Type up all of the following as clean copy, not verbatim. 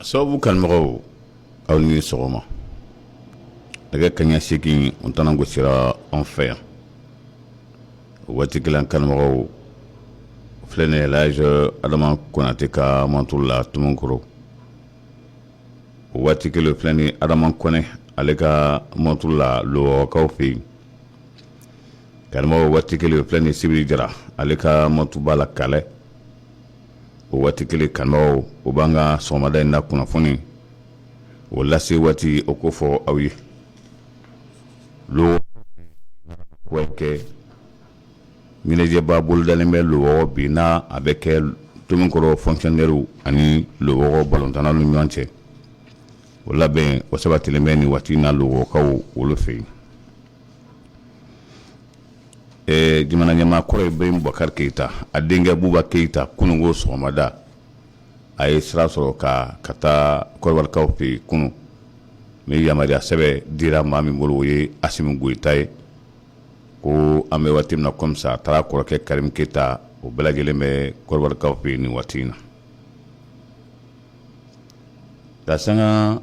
sababu kanumbagaw aw ni sɔgɔma nɛgɛ kaɲɛ 8 on tɛna gosira an fɛ yan waati kelen kanubagaw filɛ nin ye Elhadji Adama Konate ka mantour la Tumunkɔrɔ waati kelen filɛ nin ye Adama Kɔnɛ ale ka mantour la Lowakaw fɛ yen kanubagaw waati kelen filɛ nin ye Sibiri Jara ale ka mantour b'a la Kalɛ o waati kelen kanubagaw o b'an ka sɔgɔmada in na kunnafoni o lase waati o ko fɔ aw ye lo wake ɲɛnajɛba bolodalen bɛ Lowɔgɔ bi n'a a bɛ kɛ Tumunkɔrɔ fonctionnaire ani Lowɔgɔ balontannaw ni ɲɔgɔn cɛ o labɛn o sabatilen bɛ nin waati in na Lowɔgɔkaw olu fɛ yen jamana ɲɛmaa kɔrɔ Ibrahim Boubacar Keita a denkɛ Buba Keita kununko sɔgɔmada a ye sira sɔrɔ ka taa Kɔrɔbarikaw fɛ yen kunu ni yamaruya sɛbɛn dira maa min bolo o ye Asimi Goyita ye ko an bɛ waati min na comme ça a taara kɔrɔkɛ Karim Keita o bɛɛ lajɛlen bɛ Kɔrɔbarikaw fɛ yen nin waati in na ka sanga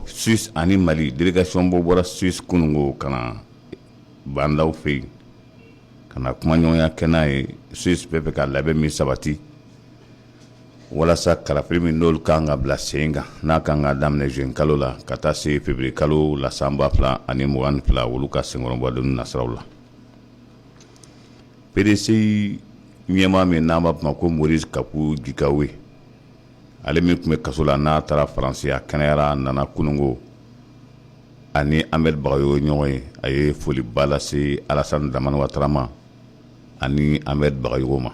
Suisse ani Mali délégation bɔ bɔra Suisse kununko ka na bandaw fɛ yen ka na kumaɲɔgɔnya kɛ n'a ye Suisse bɛ fɛ ka labɛn min sabati walasa kalafili min n'olu kan ka bila sen kan n'a kan ka daminɛ juin kalo la ka taa se février kalo la san 2022 olu ka senkɔrɔbɔdonni nasiraw la PDC ɲɛmaa min n'an b'a fɔ ko Maurice Kapu Gikawe ale min tun bɛ kaso la n'a taara Faransi a kɛnɛyara nana kununko ani Ahmed Bagayogo ɲɔgɔn ye a ye foliba lase Alassane Dramane Ouattara ma ani Ahmed Bagayogo ma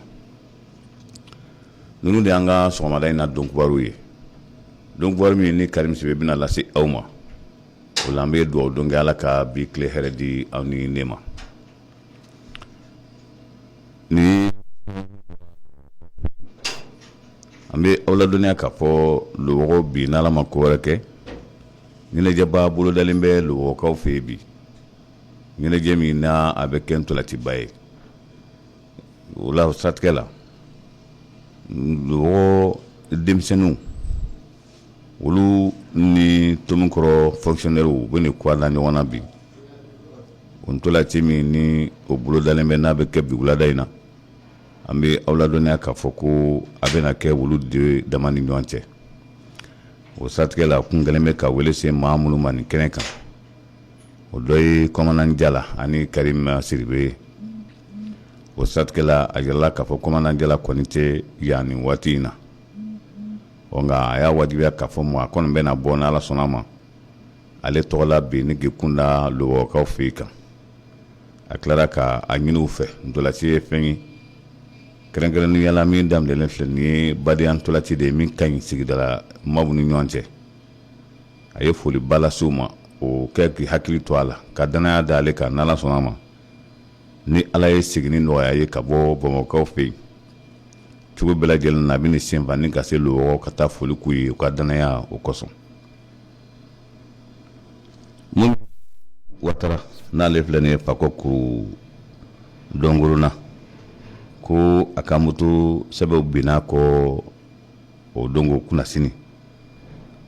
ninnu de y'an ka sɔgɔmada in na donkibaru ye donkibaru min ni Karim Sibe bɛna lase aw ma o la an bɛ dugawu don kɛ Ala ka bi tile hɛrɛ di aw ni ne ma ni an bɛ aw ladɔnniya k'a fɔ Lowɔgɔ bi n'Ala ma ko wɛrɛ kɛ ɲɛnajɛba bolodalen bɛ Lowɔgɔkaw fɛ yen bi ɲɛnajɛ min n'a a bɛ kɛ ntolatiba ye o la o siratigɛ la Lowɔgɔ denmisɛnninw olu ni Tumunkɔrɔ fonctionnaire u bɛ nin kuwa da ɲɔgɔn na bi o ntolaci min ni o bolodalen bɛ n'a bɛ kɛ bi wulada in na an bɛ aw ladɔnniya k'a fɔ ko a bɛna kɛ olu de dama ni ɲɔgɔn cɛ o siratigɛ la kun gɛlɛn bɛ ka wele se maa minnu ma nin kɛnɛ kan o dɔ ye Kɔmandan Jala ani Karim Sidibe o siratigɛ la a yirala k'a fɔ Kɔmandan Jala kɔni tɛ yan nin waati in na nka a y'a wajibiya k'a fɔ a kɔni bɛna bɔ n'Ala sɔnna ma ale tɔgɔ la bi ni Gekunda Lowɔgɔkaw fɛ yen kan a tilara ka a ɲini u fɛ ntolanci ye fɛn ye kɛrɛnkɛrɛnnenya la min daminɛlen filɛ nin ye badenya ntolanci de ye min ka ɲi sigidala maaw ni ɲɔgɔn cɛ a ye foliba lase u ma o kɛ k'i hakili to a la ka danaya da ale kan n'Ala sɔnna ma ni Ala ye seginni nɔgɔya ye ka bɔ Bamakɔkaw fɛ yen cogo bɛɛ lajɛlen na a bɛ nin senfa ni ka se Lowɔgɔ ka taa foli k'u ye u ka danaya o kosɔn mun Ouattara n'ale filɛ nin ye Fakɔ Dɔngorona ko a ka moto sɛbɛnw binna kɔ o dongo kunnasini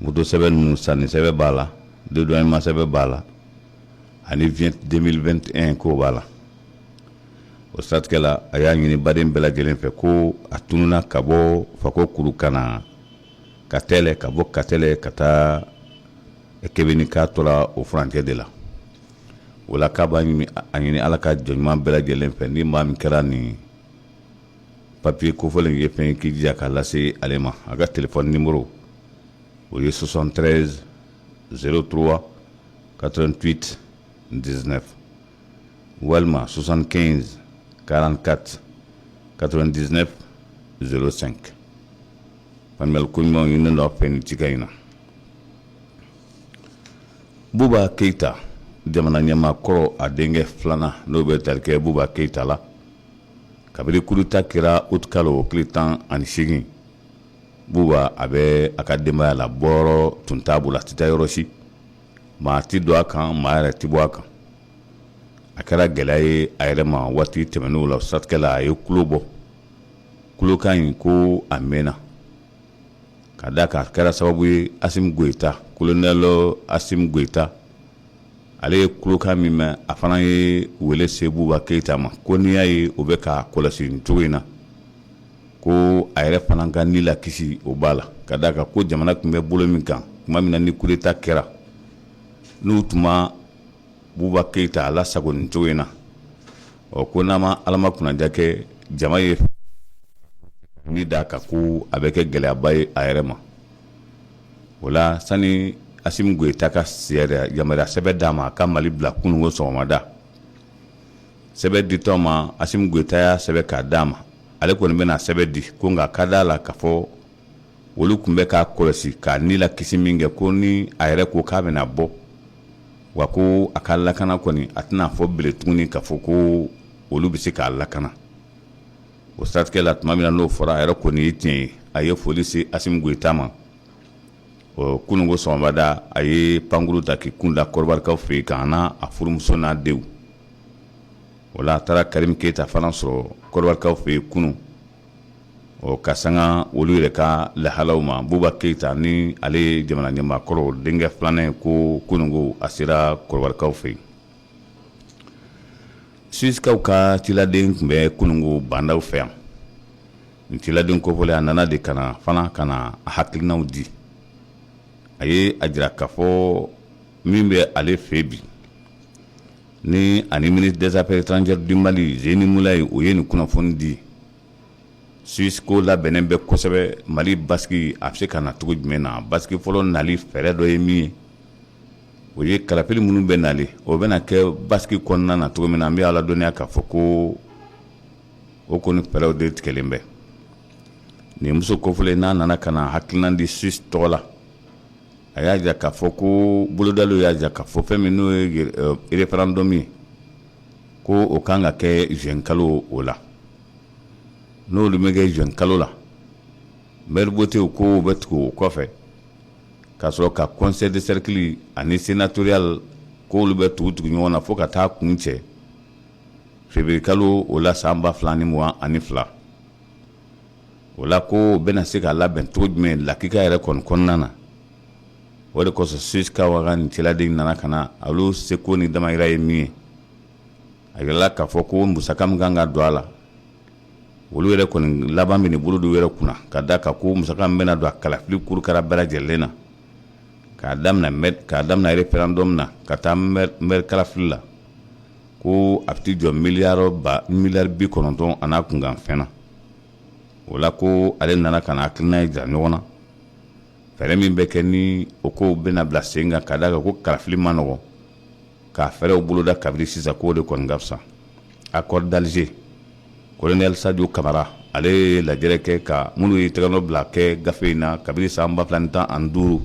moto sɛbɛn ninnu sanni sɛbɛn b'a la dédouanement sɛbɛn b'a la ani 2021 ko b'a la o siratigɛ la a y'a ɲini baden bɛɛ lajɛlen fɛ ko a tununa ka bɔ Fakɔ kana ka tɛlɛ ka bɔ Katɛlɛ ka taa kebeni k'a tora o furancɛ de la o la k'a b'a ɲini a ɲini Ala ka jɔnɲuman bɛɛ lajɛlen fɛ ni maa min kɛra nin papier kofɔlen ye fɛn k'i jija k'a lase ale ma a ka téléphone numéro o ye 73 03 88 19 walima 75 44 99 05 famille ko ɲumanw ɲini dɔ fɛ nin cikan in na. Buba Keita jamana ɲɛmaakɔrɔ a denkɛ filanan n'o bɛ tali kɛ Buba Keita la kabini kuruta kɛra août kalo tile 18 Buba a bɛ a ka denbaya la bɔyɔrɔ tun t'a bolo a tɛ taa yɔrɔ si maa ti don a kan maa yɛrɛ ti bɔ a kan a kɛra gɛlɛya ye a yɛrɛ ma waati tɛmɛnenw la satikɛ la a ye kulo bɔ kulokan in ko a mɛnna ka da kan a kɛra sababu ye Assimi Goïta colonel Assimi Goïta ale ye kulokan min mɛn a fana ye wele se Buba Keita ma ko n'i y'a ye o bɛ ka kɔlɔsi nin cogo in na ko a yɛrɛ fana ka ni lakisi o b'a la ka da kan ko jamana tun bɛ bolo min kan tuma min na ni coup d'état kɛra n'u tun ma Buba Keita a lasago nin cogo in na ko n'a ma Ala ma kunnaja kɛ jama ye ni d'a kan ko a bɛ kɛ gɛlɛyaba ye a yɛrɛ ma o la sani Assimi Goïta ka yamaruya sɛbɛn d'a ma a ka Mali bila kunungo sɔgɔmada sɛbɛn ditɔ ma Assimi Goïta y'a sɛbɛn k'a d'a ma ale kɔni bɛna sɛbɛn di ko nka ka d'a la k'a fɔ olu tun bɛ k'a kɔlɔsi k'a ni lakisi min kɛ ko ni a yɛrɛ ko k'a bɛna bɔ wa ko a ka lakana kɔni a tɛna fɔ bele tuguni k'a fɔ ko olu bɛ se k'a lakana o siratigɛ la tuma min na n'o fɔra a yɛrɛ kɔni ye tiɲɛ ye a ye foli se Assimi Goïta ma kunungo sɔgɔmada a ye pankuru ta k'i kun da Kɔrɔbarikaw fɛ yen ka na a furumuso n'a denw o la a taara Karimi Keita fana sɔrɔ Kɔrɔbarikaw fɛ yen kunun ka sanga olu yɛrɛ ka lahalaw ma Buba Keita ni ale ye jamana ɲɛmaakɔrɔ denkɛ filanan ye ko kunungo a sera Kɔrɔbarikaw fɛ yen Suissekaw ka ciladen tun bɛ kunungo bandaw fɛ yan nin ciladen kofɔlen a nana de kana fana kana a hakilinaw di a ye a jira k'a fɔ min bɛ ale fɛ bi ni ani ministre des affaires étrangères du Mali Zeni Moulaye o ye nin kunnafoni di Suisse ko labɛnnen bɛ kosɛbɛ Mali basigi a bɛ se ka na cogo jumɛn na basigi fɔlɔ nali fɛɛrɛ dɔ ye min ye o ye kalafili minnu bɛ nale o bɛna kɛ basigi kɔnɔna na cogo min na an bɛ Ala dɔnniya k'a fɔ ko o kɔni fɛɛrɛw de tigɛlen bɛ nin muso kofɔlen n'a nana ka na hakilina di Suisse tɔgɔ la a y'a jira k'a fɔ ko bolodaliw y'a jira k'a fɔ fɛn min n'o ye référendum ye ko o kan ka kɛ juin kalo o la n'olu bɛ kɛ juin kalo la maire Botew ko o bɛ tugu o kɔfɛ k'a sɔrɔ ka conseil de cercle ani sénatorial k'olu bɛ tugu ɲɔgɔn na fo ka taa kun cɛ février kalo o la san 2022 o la ko o bɛna se ka labɛn cogo jumɛn lakika yɛrɛ kɔni kɔnɔna na o de kosɔn Suissekaw ka nin ciladen nana ka na olu seko ni damayira ye min ye a yirala k'a fɔ ko musaka min kan ka don a la olu yɛrɛ kɔni laban bɛ nin bolo dɔw yɛrɛ kunna ka da kan ko musaka min bɛna don a kalafili kurukara bɛɛ lajɛlen na k'a daminɛ référendum na ka taa maire kalafili la ko a bɛ jɔ miliyari 90 a n'a kunkan fɛn na o la ko ale nana ka na hakilina jira ɲɔgɔn na fɛɛrɛ min bɛ kɛ ni o ko bɛna bila sen kan ka da kan ko kalafili ma nɔgɔ k'a fɛɛrɛw boloda kabiri sisan k'o de kɔni ka fisa accord d'Alger colonel Sadio Kamara ale ye lajɛrɛ kɛ ka minnu ye tɛgɛ nɔ bila kɛ gafe in na kabiri san 2015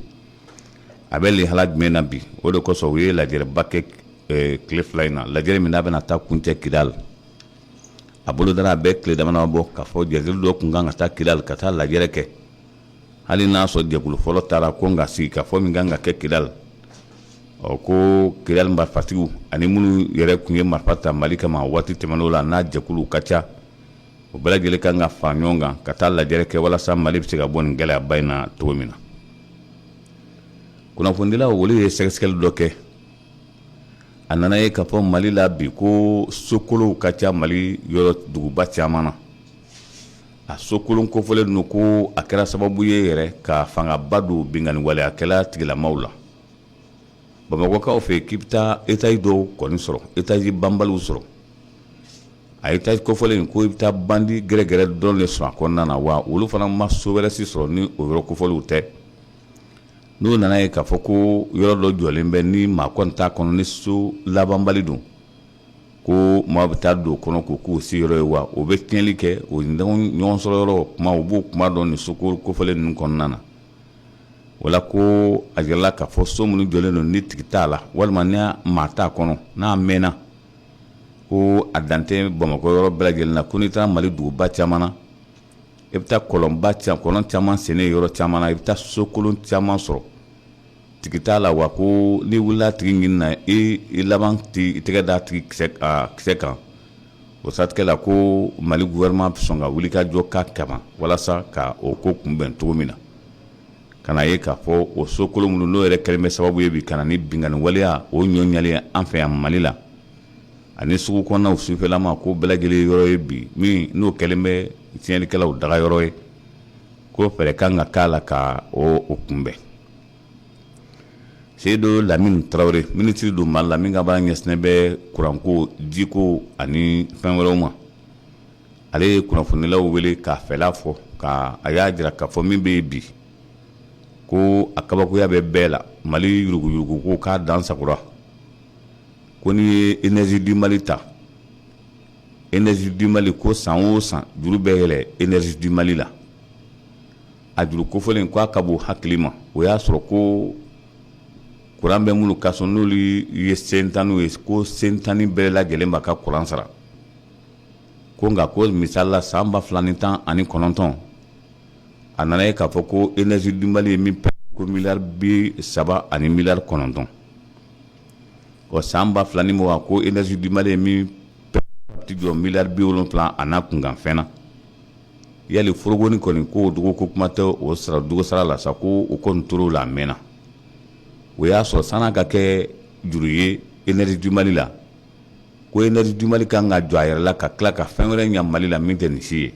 a bɛ lihala jumɛn na bi o de kosɔn u ye lajɛrɛba kɛ tile fila in na lajɛrɛ min n'a bɛna taa kuncɛ Kidal a bolodara a bɛ tile dama bɔ k'a fɔ jɛkulu dɔ kun kan ka taa Kidal ka taa lajɛrɛ kɛ hali n'a sɔrɔ jɛkulu fɔlɔ taara ko nka sigi ka fɔ min kan ka kɛ Kidal ko Kidal marifatigiw ani minnu yɛrɛ kun ye marifa ta Mali kama waati tɛmɛn'o la n'a jɛkulu ka ca o bɛɛ lajɛlen kan ka fara ɲɔgɔn kan ka taa lajɛrɛ kɛ walasa Mali bɛ se ka bɔ nin gɛlɛyaba in na cogo min na kunnafonidilaw olu ye sɛgɛsɛgɛli dɔ kɛ a nana ye k'a fɔ Mali la bi ko sokolow ka ca Mali yɔrɔ duguba caman na a sokolon kofɔlen don ko a kɛra sababu ye yɛrɛ ka fangaba don binganni waleyakɛla tigilamaw la Bamakɔkaw fɛ k'i bɛ taa étage dɔw kɔni sɔrɔ étage banbaliw sɔrɔ a étage kɔfɔlen ko i bɛ taa bandi gɛrɛgɛrɛ dɔrɔn de sɔrɔ a kɔnɔna na wa olu fana ma so wɛrɛ si sɔrɔ ni o yɔrɔ kofɔliw tɛ n'u nana ye k'a fɔ ko yɔrɔ dɔ jɔlen bɛ ni maa kɔni t'a kɔnɔ ni so labanbali don ko maa bɛ taa don o kɔnɔ k'u si yɔrɔ ye wa o bɛ tiɲɛli kɛ o ɲɔgɔn sɔrɔ yɔrɔ kuma u b'o kuma dɔn nin so kofɔlen ninnu kɔnɔna na wala ko a jirala k'a fɔ so minnu jɔlen don ni tigi t'a la walima ni maa t'a kɔnɔ n'a mɛnna ko a dan tɛ Bamakɔ yɔrɔ bɛɛ lajɛlen na ko n'i taara Mali duguba caman na i bɛ taa kɔlɔn caman sennen yɔrɔ caman na i bɛ taa sokolon caman sɔrɔ tigi t'a la wa ko n'i wulila tigi ɲini na i laban i tɛgɛ da tigi kisɛ kan o siratigɛ la ko Mali gouvernement bɛ sɔn ka wuli ka jɔ k'a kama walasa ka o ko kunbɛn cogo min na ka na ye k'a fɔ o sokolon minnu n'o yɛrɛ kɛlen bɛ sababu ye bi ka na ni binganni waleya o ɲɔɲalen an fɛ yan Mali la ani sugu kɔnɔnaw sufɛlama ko bɛɛ lajɛlen yɔrɔ ye bi min n'o kɛlen bɛ tiɲɛlikɛlaw daga yɔrɔ ye ko fɛɛrɛ kan ka k'a la ka o kunbɛn Seydou Lamine Traoré ministre don Mali la min ka baara ɲɛsinnen bɛ kuranko jiko ani fɛn wɛrɛw ma ale ye kunnafonilaw wele k'a fɛla fɔ a y'a jira k'a fɔ min bɛ yen bi ko a kabakoya bɛ bɛɛ la Mali yuruguyurugu ko k'a dan sagora ko n'i ye énergie du Mali ta énergie du Mali ko san o san juru bɛ yɛlɛ énergie du Mali la a juru kofɔlen ko a ka bon hakili ma o y'a sɔrɔ ko kuran bɛ minnu ka sɔn n'olu ye sentanniw ye ko sentanni bɛɛ lajɛlen b'a ka kuran sara ko nka ko misali la san 2019 a nana ye k'a fɔ ko énergie du Mali ye min pɛrɛn ko miliyari 30 ani miliyari 9 o san 2020 ko énergie du Mali ye min pɛrɛn jɔ miliyari 70 a n'a kunkan fɛn na yali forogoni kɔni ko o dogo ko kuma tɛ o sara dogo sara la sa ko o kɔni tor'o la a mɛnna o y'a sɔrɔ san'a ka kɛ juru ye énergie du Mali la ko énergie du Mali kan ka jɔ a yɛrɛ la ka tila ka fɛn wɛrɛ ɲa Mali la min tɛ nin si ye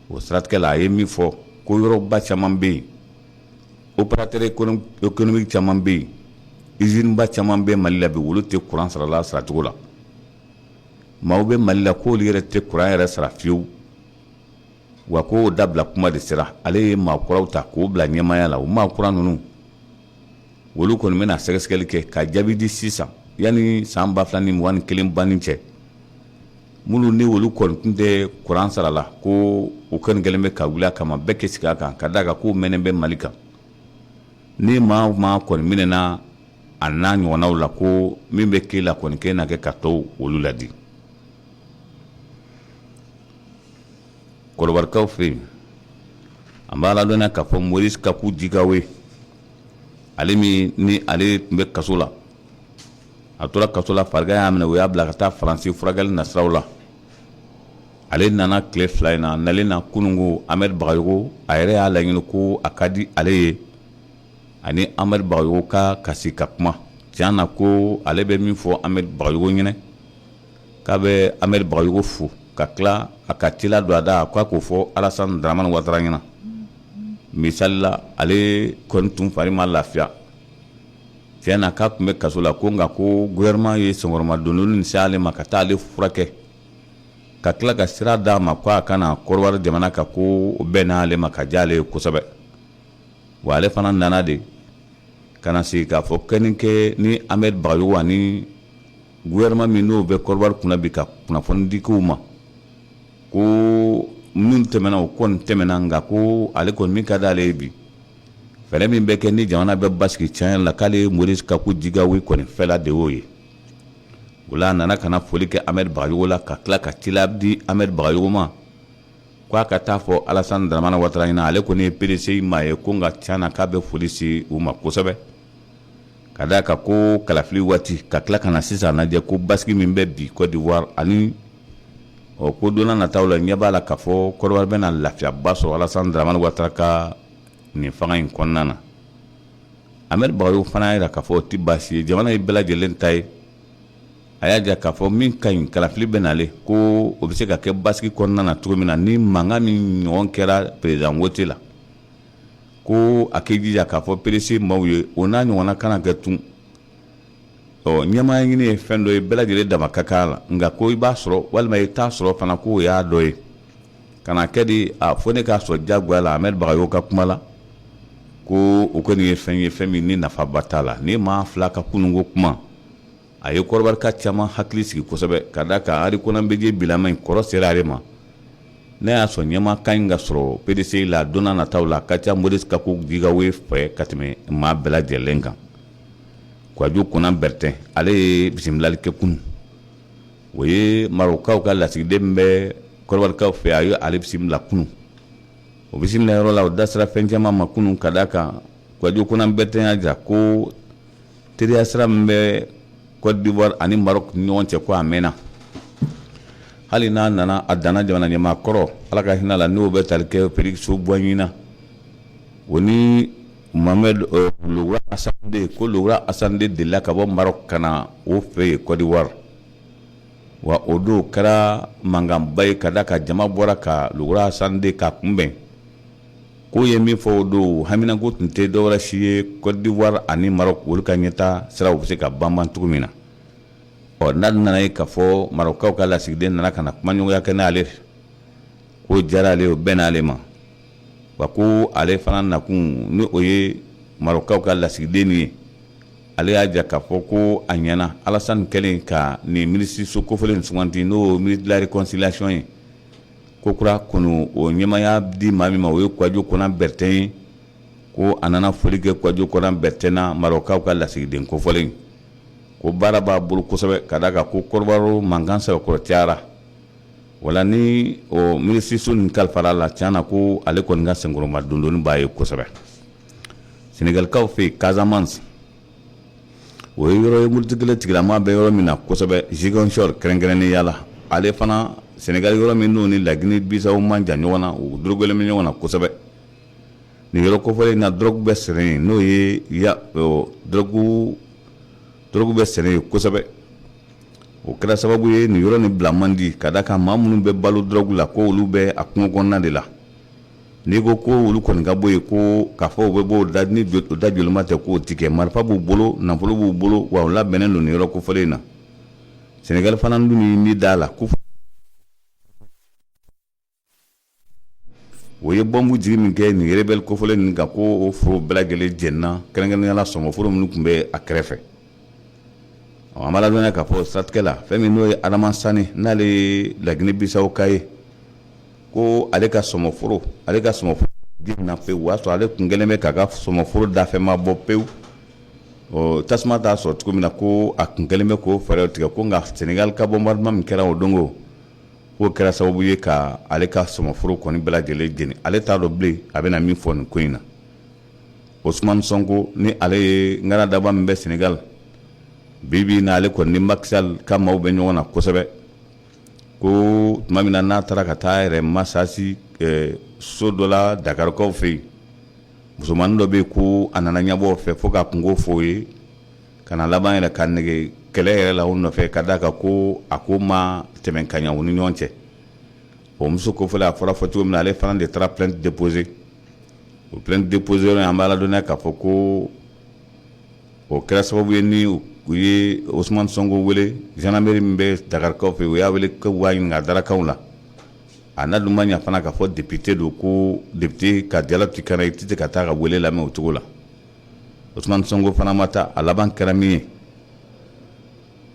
o siratigɛ la a ye min fɔ ko yɔrɔba caman bɛ yen opérateur économique caman bɛ yen usine ba caman bɛ Mali la bi olu tɛ courant sarala saracogo la maaw bɛ Mali la k'olu yɛrɛ tɛ courant yɛrɛ sara fiyewu wa ko dabila kuma de sera ale ye maakuraw ta k'o bila ɲɛmaya la o maakura ninnu olu kɔni bɛna sɛgɛsɛgɛli kɛ ka jaabi di sisan yanni san 2021 banni cɛ minnu ni olu kɔni tun tɛ courant sara la ko o kɔni kɛlen bɛ ka wuli a kama bɛɛ kɛ sigi a kan ka d'a kan k'o mɛnɛ bɛ Mali kan ni maa kɔni minɛna a n'a ɲɔgɔnnaw la ko min bɛ k'e la kɔni k'e na kɛ ka tɔw olu ladi kɔrɔbarikaw fɛ yen an b'a ladɔnniya k'a fɔ Moïse Kaku Jigawe ale min ni ale tun bɛ kaso la a tora kaso la farigan y'a minɛ o y'a bila ka taa Faransi furakɛli nasiraw la ale nana tile 2 in na nalen na kunungo Ahmed Bagayogo a yɛrɛ y'a laɲini ko a ka di ale ye ani Ahmed Bagayogo ka kasi ka kuma tiɲɛ na ko ale bɛ min fɔ Ahmed Bagayogo ɲɛna k'a bɛ Ahmed Bagayogo fo ka tila a ka cila don a da k'a k'o fɔ Alassane Dramane Ouattara ɲɛna misali la ale kɔni tun fari ma lafiya tiɲɛ na k'a tun bɛ kaso la ko nka ko gouvernement ye sɔngɔrɔma dondonni nin se ale ma ka taa ale furakɛ ka tila ka sira d'a ma ko a kana Kɔrɔwari jamana kan ko bɛn n'ale ma ka diya ale ye kosɛbɛ wa ale fana nana de ka na sigi k'a fɔ kɛninkɛ ni Ahmed Bagayogo ani gouvernement min n'o bɛ Kɔrɔwari kunna bi ka kunnafoni di k'u ma ko minnu tɛmɛna o kɔni tɛmɛna nka ko ale kɔni min ka d'ale ye bi fɛɛrɛ min bɛ kɛ ni jamana bɛ basigi tiɲɛ la k'ale ye Moïse Kaku Jigawe kɔni fɛla de y'o ye o la a nana ka na foli kɛ Ahmed Bagayogo la ka tila ka cila di Ahmed Bagayogo ma k'a ka taa fɔ Alassane Dramane Ouattara ɲɛna ale kɔni ye PDC maa ye ko nka tiɲɛ na k'a bɛ foli se u ma kosɛbɛ ka d'a kan ko kalafili waati ka tila ka na sisan lajɛ ko basigi min bɛ bi Côte d'Ivoire ani ko donna nataw la ɲɛ b'a la k'a fɔ Kɔrɔwari bɛna lafiyaba sɔrɔ Alassane Dramane Ouattara ka nin fanga in kɔnɔna na Ahmed Bagayogo fana y'a jira k'a fɔ o tɛ baasi ye jamana ye bɛɛ lajɛlen ta ye a y'a jira k'a fɔ min ka ɲi kalafili bɛ n'ale ko o bɛ se ka kɛ basigi kɔnɔna na cogo min na ni mankan min ɲɔgɔn kɛra président Wote la ko a k'i jija k'a fɔ PDC maaw ye o n'a ɲɔgɔnna kana kɛ tun ɲɛmaa ɲini ye fɛn dɔ ye bɛɛ lajɛlen dama ka kan la nka ko i b'a sɔrɔ walima i t'a sɔrɔ fana ko o y'a dɔ ye kana kɛ de fo ne k'a sɔrɔ diyagoya la Ahmed Bagayogo ka kuma la ko o kɔni ye fɛn ye fɛn min ni nafaba t'a la ni maa fila ka kununko kuma a ye kɔrɔbarika caman hakili sigi kosɛbɛ ka da kan Arikona Nbeje bilama in kɔrɔ sera ale ma ne y'a sɔrɔ ɲɛmaa ka ɲi ka sɔrɔ PDC la don n'a nataw la a ka ca Modeste Kako Gigawe fɛ ka tɛmɛ maa bɛɛ lajɛlen kan Kwaju Konan Bertin ale ye bisimilali kɛ kunun o ye Marokaw ka lasigiden bɛ kɔrɔbarikaw fɛ a ye ale bisimila kunun o bisimila yɔrɔ la o da sera fɛn caman ma kunun ka da kan Kwaju Konan Bertin y'a jira ko teriya sira min bɛ Côte d'Ivoire ani Maroc ni ɲɔgɔn cɛ ko a mɛnna hali n'a nana a danna jamana ɲɛmaa kɔrɔ Ala ka hinɛ la n'o bɛ tali kɛ Félix Houphouët-Boigny o ni Mohamed Logura Assane ko Logura Assane delila ka bɔ Maroc ka na o fɛ yen Côte d'Ivoire wa o don kɛra mankanba ye ka da ka jama bɔra ka Logura Assane ka kunbɛn ko ye min fɔ o don haminako tun tɛ dɔwɛrɛ si ye Côte d'Ivoire ani Maroc olu ka ɲɛtaa siraw bɛ se ka banban cogo min na n'a nana ye k'a fɔ Marocaw ka lasigiden nana ka na kumaɲɔgɔnya kɛ n'ale ko diyara ale o bɛn n'ale ma wa ko ale fana nakun ni o ye Marocaw ka lasigiden ye ale y'a jira k'a fɔ ko a ɲɛna Alassane kɛlen ka nin minisiriso kofɔlen suganti n'o ministre de la réconciliation ye ko kura kɔni o ɲɛmaya di maa min ma o ye Kwaju Konan Bertin ye ko a nana foli kɛ Kwaju Konan Bertin na Marocaw ka lasigiden kofɔlen ko baara b'a bolo kosɛbɛ ka da kan ko kɔrɔbaro mankan sɛbɛkɔrɔ cayara wala ni o minisiriso nin kalifara la tiɲɛ na ko ale kɔni ka senkɔrɔma dondonni b'a ye kosɛbɛ Sénégalikaw fɛ yen Casamance o ye yɔrɔ ye muritikɛla tigilama bɛ yɔrɔ min na kosɛbɛ Ziguinchor kɛrɛnkɛrɛnnenya la ale fana Sénégal yɔrɔ min n'o ni Laginɛ Bisawo man jan ɲɔgɔn na u dorogelen bɛ ɲɔgɔn na kosɛbɛ nin yɔrɔ kofɔlen na drogue bɛ sɛnɛ yen n'o ye drogue bɛ sɛnɛ yen kosɛbɛ o kɛra sababu ye nin yɔrɔ nin bila man di ka da kan maa minnu bɛ balo drogue la ko olu bɛ a kungo kɔnɔna de la n'i ko ko olu kɔni ka bɔ yen ko k'a fɔ u bɛ bɔ o da jolima tɛ k'o ti kɛ marifa b'u bolo nafolo b'u bolo wa u labɛnnen don nin yɔrɔ kofɔlen na Sénégal fana dun ni da la ko o ye bɔnbu jigi min kɛ nin rebelle kofɔlen nin kan ko o foro bɛɛ lajɛlen jɛnna kɛrɛnkɛrɛnnenya la sɔngɔforo minnu tun bɛ a kɛrɛfɛ an b'a ladɔnya k'a fɔ siratigɛ la fɛn min n'o ye Adama Sani n'ale ye Laginɛ Bisawo ka ye ko ale ka sɔmɔforo na pewu o y'a sɔrɔ ale tun kɛlen bɛ k'a ka sɔmɔforo dafɛma bɔ pewu tasuma t'a sɔrɔ cogo min na ko a tun kɛlen bɛ k'o fɛɛrɛw tigɛ ko nka Sénégal ka bombardement min kɛra o dongo k'o kɛra sababu ye ka ale ka sɔmɔforo kɔni bɛɛ lajɛlen jeni ale t'a dɔn bilen a bɛna min fɔ nin ko in na Ousmane Sonko ni ale ye ngana daba min bɛ Sénégal bibi na ale kɔni ni Macky Sall ka maaw bɛ ɲɔgɔn na kosɛbɛ ko tuma min na n'a taara ka taa yɛrɛ masasi so dɔ la Dakarikaw fɛ yen musomanin dɔ bɛ yen ko a nana ɲɛbɔ o fɛ fo ka kungo f'o ye ka na laban yɛrɛ ka nege kɛlɛ yɛrɛ la o nɔfɛ ka d'a kan ko a ko ma tɛmɛ ka ɲɛ u ni ɲɔgɔn cɛ o muso kofɔlen a fɔra fɔ cogo min na ale fana de taara plainte déposer o plainte déposer yɔrɔ in an b'a ladɔnniya k'a fɔ ko o kɛra sababu ye ni u ye Ousmane Sonko wele gendarmerie min bɛ Dakarikaw fɛ yen o y'a wele ko u b'a ɲininka a darakanw la a n'a dun ma ɲa fana k'a fɔ député don ko député ka dialogue ti kana i tɛ se ka taa ka wele lamɛn o cogo la Ousmane Sonko fana ma taa a laban kɛra min ye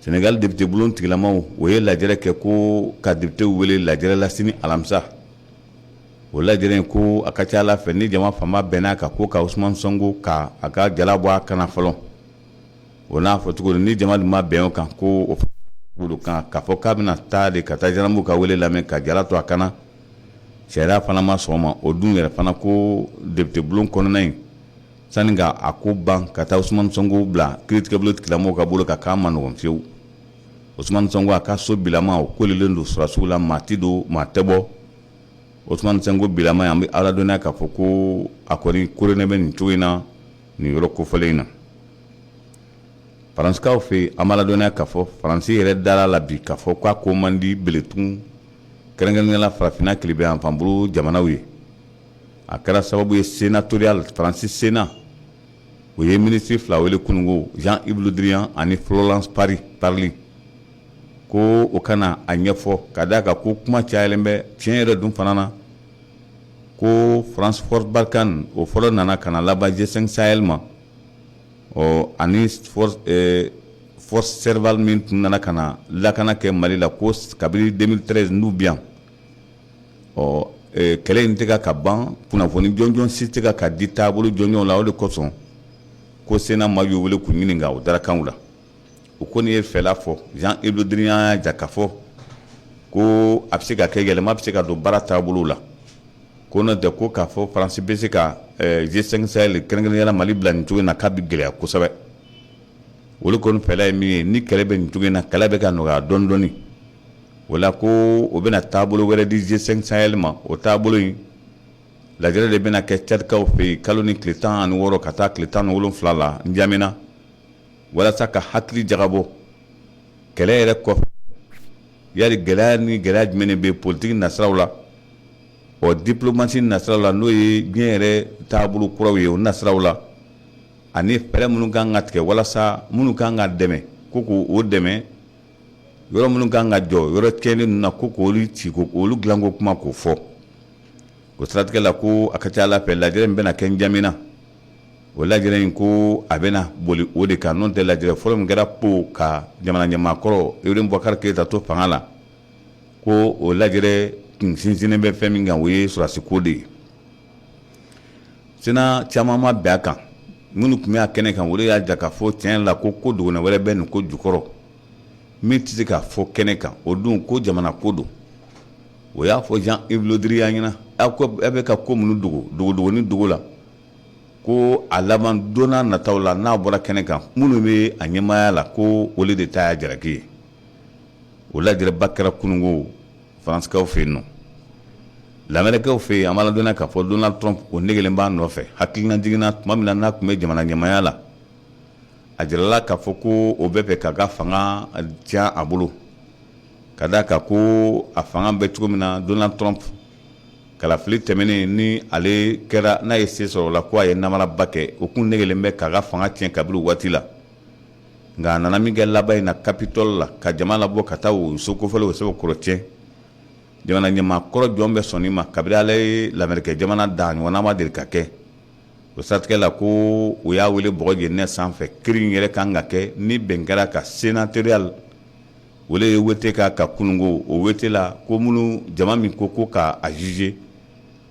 Sénégal député bulon tigilamaw o ye lajɛrɛ kɛ ko ka député wele lajɛrɛ la sini alamisa o lajɛrɛ ko a ka ca Ala fɛ ni jama fanba bɛnna kan ko ka Ousmane Sonko ka a ka jala bɔ a kana fɔlɔ o n'a fɔ cogo ni jama dun ma bɛn o kan ko o kan k'a fɔ k'a bɛna taa de ka taa gendarmew ka wele lamɛn ka jala to a kana sariya fana ma sɔn o ma o dun yɛrɛ fana ko député bulon kɔnɔna in sani ka a ko ban ka taa Ousmane Sonko bila kiiritigɛbolo tigilamɔgɔw ka bolo kan k'a ma nɔgɔn fiyewu Ousmane Sonko a ka so bilama o kolilen don surasiw la maa ti don maa tɛ bɔ Ousmane Sonko bilama an bɛ ala dɔnniya k'a fɔ ko a kɔni korenen bɛ nin cogo in na nin yɔrɔ kofɔlen in na Faransikaw fɛ an b'a ladɔnniya k'a fɔ Faransi yɛrɛ dara la bi k'a fɔ k'a ko man di beletun kɛrɛnkɛrɛnnenya la farafinna kilebin yanfanbolo jamanaw ye a kɛra sababu ye sénatorial Francis Sénat o ye ministre fila wele kunungo Jean-Yves Le Drian ani Florence Parly ko o kana a ɲɛfɔ ka d'a kan ko kuma cayalen bɛ tiɲɛ yɛrɛ dun fana na ko France Force Barkhane o fɔlɔ nana kana laban G5 Sahel ma ani force Serval min tun nana kana lakana kɛ Mali la ko kabini 2013 n'u bi yan kɛlɛ in tɛ ka ban kunnafoni jɔnjɔn si tɛ ka di taabolo jɔnjɔn la o de kosɔn ko Sénat ma y'u wele k'u ɲininka o darakanw la o kɔni ye fɛla fɔ Jean-Yves Le Drian y'a ja k'a fɔ ko a bɛ se ka kɛ yɛlɛma bɛ se ka don baara taabolo la ko n'o tɛ ko k'a fɔ Faransi bɛ se ka G5 Sahel kɛrɛnkɛrɛnnenya la Mali bila nin cogo in na k'a bɛ gɛlɛya kosɛbɛ olu kɔni fɛla ye min ye ni kɛlɛ bɛ nin cogo in na kɛlɛ bɛ ka nɔgɔya dɔɔni dɔɔni o la ko o bɛna taabolo wɛrɛ di G5 Sahel ma o taabolo in lajɛrɛ de bɛna kɛ Tchadikaw fɛ yen kalo ni tile 16 ka taa tile 17 la N'Djamena walasa ka hakili jagabɔ kɛlɛ yɛrɛ kɔfɛ yali gɛlɛya ni gɛlɛya jumɛn de bɛ politiki nasiraw la diplomasi nasiraw la n'o ye diɲɛ yɛrɛ taabolo kuraw ye o nasiraw la ani fɛɛrɛ minnu kan ka tigɛ walasa minnu kan ka dɛmɛ ko k'o dɛmɛ yɔrɔ minnu kan ka jɔ yɔrɔ tiɲɛnen ninnu na ko k'olu ci ko olu dilanko kuma k'o fɔ o siratigɛ la ko a ka ca Ala fɛ lajɛrɛ min bɛna kɛ N'Djamena o lajɛrɛ in ko a bɛna boli o de kan n'o tɛ lajɛrɛ fɔlɔ min kɛra po ka jamana ɲɛmaakɔrɔ Ibrahim Boubacar Keïta to fanga la ko o lajɛrɛ tun sinsinnen bɛ fɛn min kan o ye sɔrɔdasi ko de ye Sénat caman ma bɛn a kan minnu tun bɛ a kɛnɛ kan o de y'a ja k'a fɔ tiɲɛ la ko dogonan wɛrɛ bɛ nin ko jukɔrɔ min tɛ se k'a fɔ kɛnɛ kan o dun ko jamana ko don o y'a fɔ Jean-Yves Le Drian ɲɛna a bɛ ka ko minnu dogo ni dogo la ko a laban donna nataw la n'a bɔra kɛnɛ kan minnu bɛ a ɲɛmaaya la ko olu de ta y'a jaraki ye o lajɛrɛba kɛra kunungo Faransikɛw fɛ yen nɔ lamɛnnikɛw fɛ yen an b'a ladɔnniya k'a fɔ Donald Trump o negelen b'a nɔfɛ hakilina jiginna tuma min na n'a tun bɛ jamana ɲɛmaaya la a jirala k'a fɔ ko o bɛ fɛ k'a ka fanga tiɲɛ a bolo ka d'a kan ko a fanga bɛ cogo min na Donald Trump kalafili tɛmɛnen ni ale kɛra n'a ye se sɔrɔ o la ko a ye namaraba kɛ o kun negelen bɛ k'a ka fanga tiɲɛ kabini waati la nka a nana min kɛ laban in na Capitole la ka jama labɔ ka taa o so kofɔlen o sɛbɛnkɔrɔ tiɲɛ jamana ɲɛmaakɔrɔ jɔn bɛ sɔnni ma kabini ale ye lamɛrikɛ jamana da ɲɔgɔnna ma deli ka kɛ o siratigɛ la ko o y'a wele bɔgɔ jenɛ sanfɛ kiiri in yɛrɛ kan ka kɛ ni bɛn kɛra ka sénatorial o le ye wete k'a ka kunungo o wete la ko minnu jama min ko k'a juger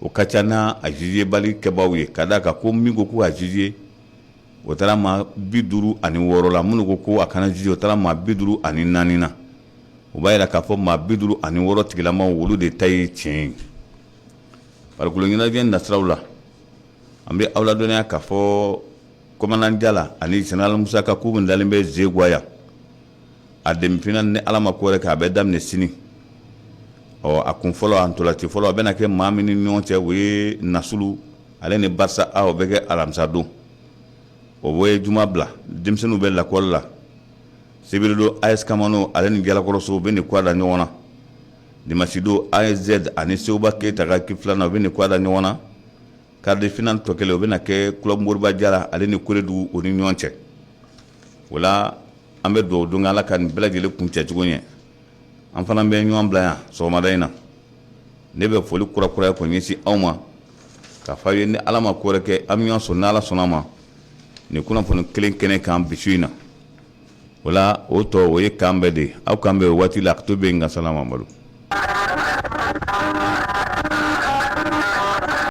o ka ca n'a a juger bali kɛbaaw ye ka d'a kan ko min ko k'a juger o taara maa 56 la minnu ko a kana juger o taara maa 54 na o b'a yira k'a fɔ maa 56 tigilamaw olu de ta ye tiɲɛ ye farikolo ɲɛnajɛ nasiraw la an bɛ aw ladɔnniya k'a fɔ Commandant Jala ani Général Musa ka k'u min dalen bɛ Zeguaya a demi-finale ni Ala ma ko wɛrɛ kɛ a bɛ daminɛ sini a kun fɔlɔ a ntolati fɔlɔ a bɛna kɛ maa min ni ɲɔgɔn cɛ o ye Nasulu ale ni Barça A o bɛ kɛ alamisa don o bɛ juma bila denmisɛnninw bɛ lakɔli la sibiri don AS Kamano ale ni Jalakɔrɔso u bɛ nin kuwa da ɲɔgɔn na dimanche don ASZ ani Sewuba Keyita ka équipe filanan u bɛ nin kuwa da ɲɔgɔn na quart de finale tɔ kelen o bɛna kɛ Club Moriba Jara ale ni Koredu o ni ɲɔgɔn cɛ o la an bɛ dugawu don Ala ka nin bɛɛ lajɛlen kuncɛ cogo ɲɛ an fana bɛ ɲɔgɔn bila yan sɔgɔmada in na ne bɛ foli kura ye ko ɲɛsin aw ma k'a fɔ aw ye ni Ala ma ko wɛrɛ kɛ an bɛ ɲɔgɔn sɔrɔ ni Ala sɔnna ma nin kunnafoni kelen kɛnɛ kan bi su in na o la o tɔ o ye kan bɛɛ de aw kan bɛ o waati la a ka to bɛ yen nka salama Amadu.